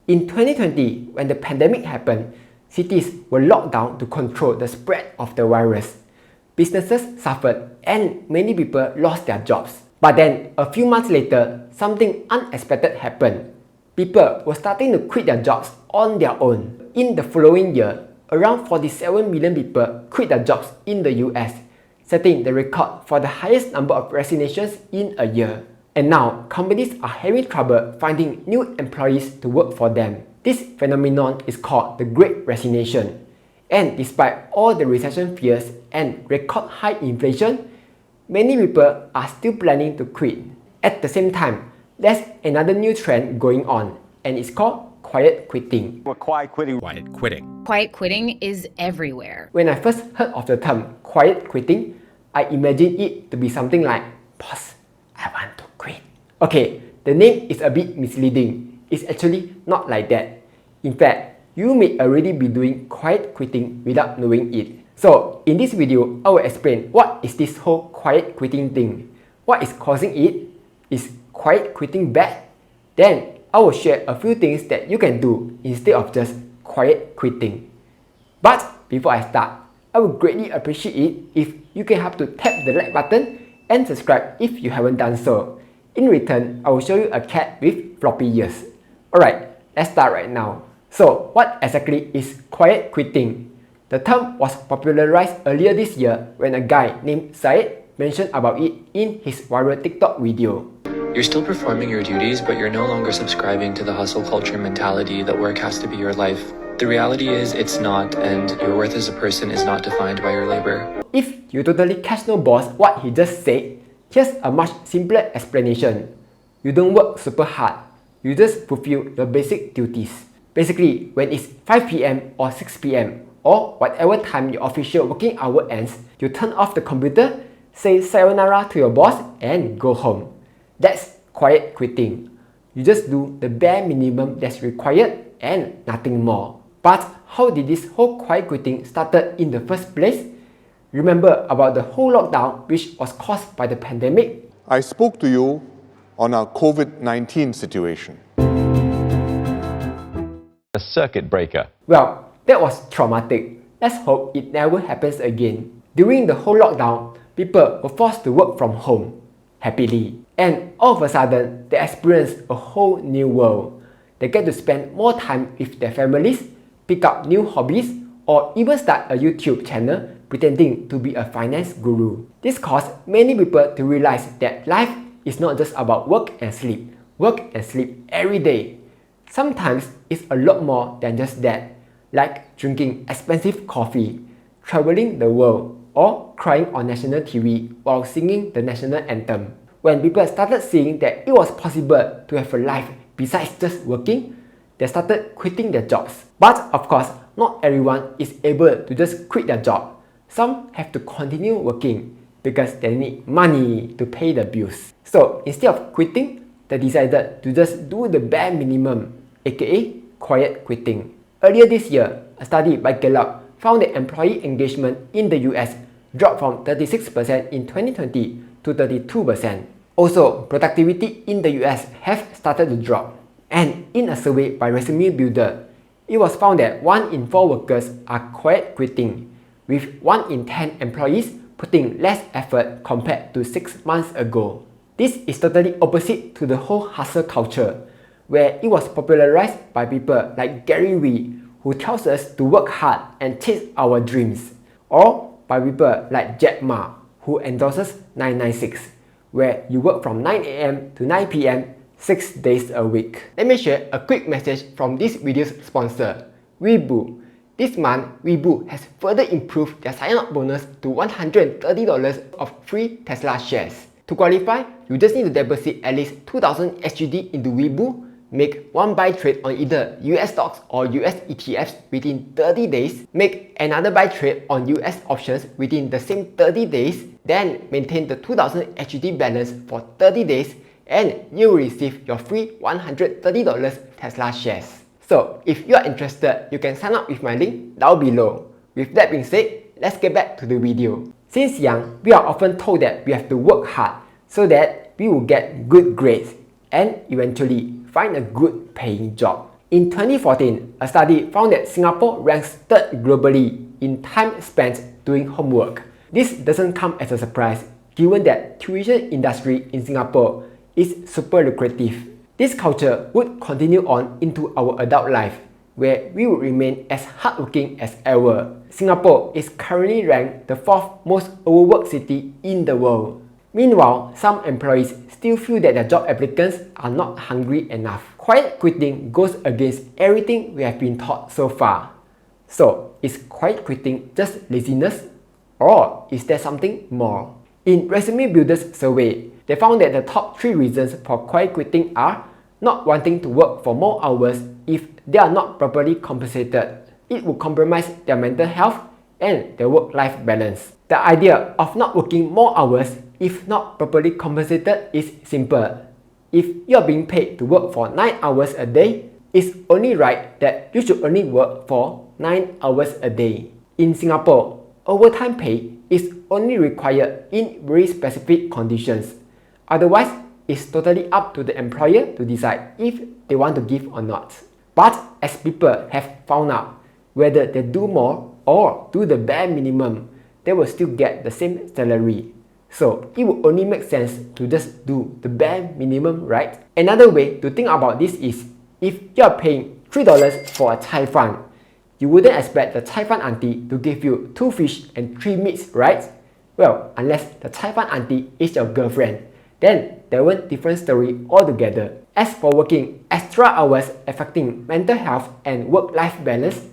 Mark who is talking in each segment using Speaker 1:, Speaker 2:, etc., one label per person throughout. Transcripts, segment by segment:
Speaker 1: In 2020, when the pandemic happened, cities were locked down to control the spread of the virus. Businesses suffered and many people lost their jobs. But then, a few months later, something unexpected happened. People were starting to quit their jobs on their own. In the following year, around 47 million people quit their jobs in the US, setting the record for the highest number of resignations in a year. And now, companies are having trouble finding new employees to work for them. This phenomenon is called the Great Resignation. And despite all the recession fears and record high inflation, many people are still planning to quit. At the same time, there's another new trend going on, and it's called quiet quitting.
Speaker 2: Quiet quitting.
Speaker 3: Quiet quitting.
Speaker 4: Quiet quitting is everywhere.
Speaker 1: When I first heard of the term quiet quitting, I imagined it to be something like, "Boss, I want to quit." Okay, the name is a bit misleading. It's actually not like that. In fact, you may already be doing quiet quitting without knowing it. So, in this video, I will explain what is this whole quiet quitting thing, what is causing it, is quiet quitting bad? Then, I will share a few things that you can do instead of just quiet quitting. But before I start, I would greatly appreciate it if you can help to tap the like button and subscribe if you haven't done so. In return, I will show you a cat with floppy ears. Alright, let's start right now. So, what exactly is quiet quitting? The term was popularized earlier this year when a guy named Syed mentioned about it in his viral TikTok video.
Speaker 5: You're still performing your duties, but you're no longer subscribing to the hustle culture mentality that work has to be your life. The reality is it's not, and your worth as a person is not defined by your labor.
Speaker 1: If you totally catch no balls what he just said, here's a much simpler explanation. You don't work super hard, you just fulfill your basic duties. Basically, when it's 5 PM or 6 PM, or whatever time your official working hour ends, you turn off the computer, say sayonara to your boss, and go home. That's quiet quitting. You just do the bare minimum that's required and nothing more. But how did this whole quiet quitting started in the first place? Remember about the whole lockdown which was caused by the pandemic?
Speaker 2: I spoke to you on our COVID-19 situation.
Speaker 3: A circuit breaker.
Speaker 1: Well, that was traumatic. Let's hope it never happens again. During the whole lockdown, people were forced to work from home, happily. And all of a sudden, they experienced a whole new world. They get to spend more time with their families, pick up new hobbies, or even start a YouTube channel pretending to be a finance guru. This caused many people to realize that life is not just about work and sleep every day. Sometimes it's a lot more than just that, like drinking expensive coffee, traveling the world, or crying on national TV while singing the national anthem. When people started seeing that it was possible to have a life besides just working, they started quitting their jobs. But of course, not everyone is able to just quit their job. Some have to continue working because they need money to pay the bills. So instead of quitting, they decided to just do the bare minimum, aka quiet quitting. Earlier this year, a study by Gallup found that employee engagement in the US dropped from 36% in 2020 to 32%. Also, productivity in the US have started to drop. And in a survey by Resume Builder, it was found that 1 in 4 workers are quiet quitting, with 1 in 10 employees putting less effort compared to 6 months ago. This is totally opposite to the whole hustle culture, where it was popularized by people like Gary Vee, who tells us to work hard and chase our dreams, or by people like Jack Ma, who endorses 996, where you work from 9 AM to 9 PM 6 days a week. Let me share a quick message from this video's sponsor, Weibo. This month, Weibo has further improved their sign-up bonus to $130 of free Tesla shares. To qualify, you just need to deposit at least 2,000 SGD into Weibo, make one buy trade on either US stocks or US ETFs within 30 days, make another buy trade on US options within the same 30 days, then maintain the 2,000 SGD balance for 30 days, and you will receive your free $130 Tesla shares. So if you are interested, you can sign up with my link down below. With that being said, let's get back to the video. Since young, we are often told that we have to work hard so that we will get good grades and eventually find a good paying job. In 2014, a study found that Singapore ranks 3rd globally in time spent doing homework. This doesn't come as a surprise given that tuition industry in Singapore is super lucrative. This culture would continue on into our adult life, where we would remain as hardworking as ever. Singapore is currently ranked the 4th most overworked city in the world. Meanwhile, some employees still feel that their job applicants are not hungry enough. Quiet quitting goes against everything we have been taught so far. So, is quiet quitting just laziness? Or is there something more? In Resume Builder's survey, they found that the top 3 reasons for quiet quitting are not wanting to work for more hours if they are not properly compensated. It would compromise their mental health and their work-life balance. The idea of not working more hours if not properly compensated is simple. If you are being paid to work for 9 hours a day, it's only right that you should only work for 9 hours a day. In Singapore, overtime pay is only required in very specific conditions. Otherwise, it's totally up to the employer to decide if they want to give or not. But as people have found out, whether they do more or do the bare minimum, they will still get the same salary. So it would only make sense to just do the bare minimum, right? Another way to think about this is, if you are paying $3 for a cai fan, you wouldn't expect the cai fan auntie to give you 2 fish and 3 meats, right? Well, unless the cai fan auntie is your girlfriend, then there was a different story altogether. As for working extra hours affecting mental health and work-life balance,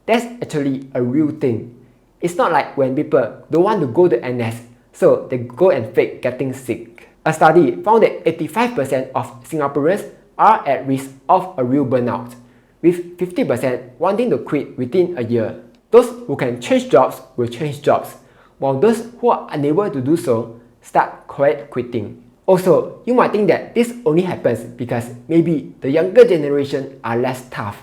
Speaker 1: that's actually a real thing. It's not like when people don't want to go to NS, so they go and fake getting sick. A study found that 85% of Singaporeans are at risk of a real burnout, with 50% wanting to quit within a year. Those who can change jobs will change jobs, while those who are unable to do so start quiet quitting. Also, you might think that this only happens because maybe the younger generation are less tough.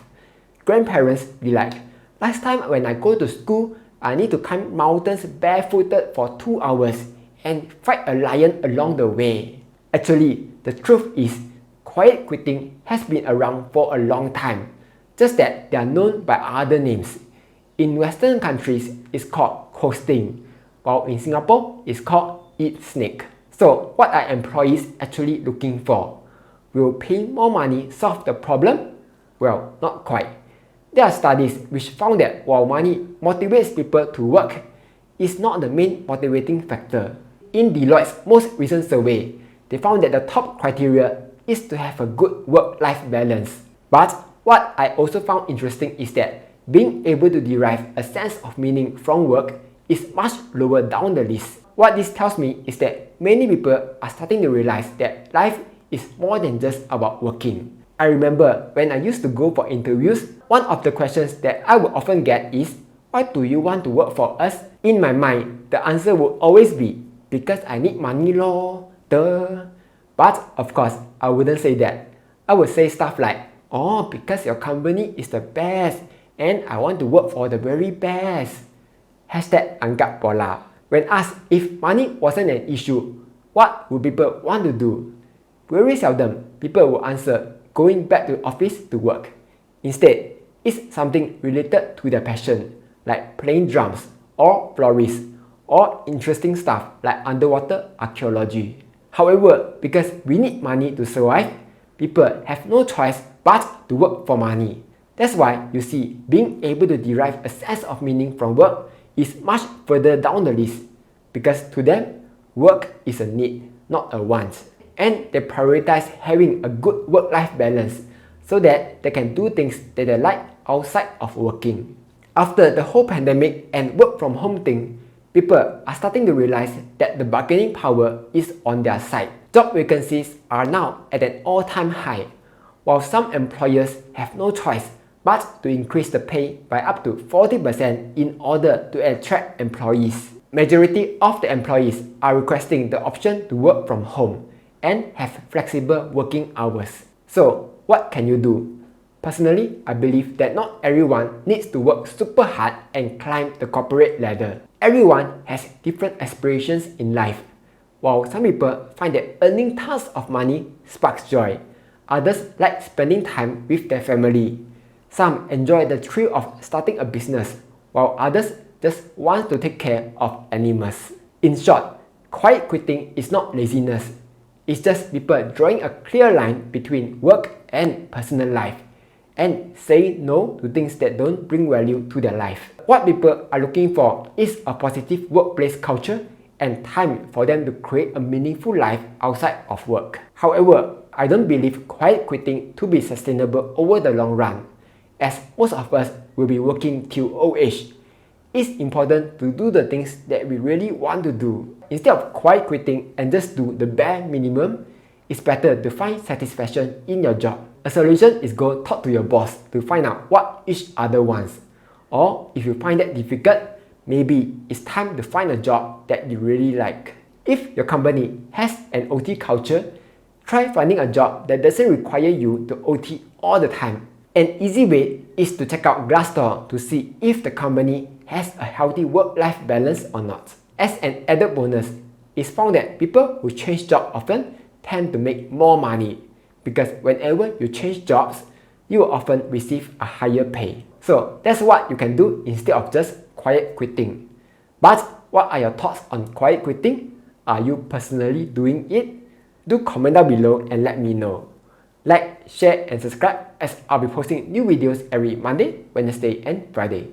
Speaker 1: Grandparents be like, last time when I go to school, I need to climb mountains barefooted for 2 hours and fight a lion along the way. Actually, the truth is, quiet quitting has been around for a long time, just that they are known by other names. In Western countries, it's called coasting, while in Singapore, it's called eat snake. So, what are employees actually looking for? Will paying more money solve the problem? Well, not quite. There are studies which found that while money motivates people to work, it's not the main motivating factor. In Deloitte's most recent survey, they found that the top criteria is to have a good work-life balance. But what I also found interesting is that being able to derive a sense of meaning from work is much lower down the list. What this tells me is that many people are starting to realize that life is more than just about working. I remember when I used to go for interviews, one of the questions that I would often get is, why do you want to work for us? In my mind, the answer would always be, because I need money lor, duh. But of course, I wouldn't say that. I would say stuff like, oh, because your company is the best and I want to work for the very best. #anggap pola. When asked if money wasn't an issue, what would people want to do? Very seldom people will answer going back to office to work. Instead, it's something related to their passion, like playing drums, or florist, or interesting stuff like underwater archaeology. However, because we need money to survive, people have no choice but to work for money. That's why you see being able to derive a sense of meaning from work is much further down the list, because to them, work is a need, not a want. And they prioritize having a good work-life balance so that they can do things that they like outside of working. After the whole pandemic and work from home thing, people are starting to realize that the bargaining power is on their side. Job vacancies are now at an all-time high, while some employers have no choice but to increase the pay by up to 40% in order to attract employees. Majority of the employees are requesting the option to work from home and have flexible working hours. So, what can you do? Personally, I believe that not everyone needs to work super hard and climb the corporate ladder. Everyone has different aspirations in life. While some people find that earning tons of money sparks joy, Others like spending time with their family. Some enjoy the thrill of starting a business, while others just want to take care of animals. In short, quiet quitting is not laziness. It's just people drawing a clear line between work and personal life, and saying no to things that don't bring value to their life. What people are looking for is a positive workplace culture and time for them to create a meaningful life outside of work. However, I don't believe quiet quitting to be sustainable over the long run, as most of us will be working till old age. It's important to do the things that we really want to do. Instead of quiet quitting and just do the bare minimum, it's better to find satisfaction in your job. A solution is go talk to your boss to find out what each other wants. Or if you find that difficult, maybe it's time to find a job that you really like. If your company has an OT culture, try finding a job that doesn't require you to OT all the time. An easy way is to check out Glassdoor to see if the company has a healthy work-life balance or not. As an added bonus, it's found that people who change jobs often tend to make more money, because whenever you change jobs, you will often receive a higher pay. So that's what you can do instead of just quiet quitting. But what are your thoughts on quiet quitting? Are you personally doing it? Do comment down below and let me know. Like, share and subscribe, as I'll be posting new videos every Monday, Wednesday and Friday.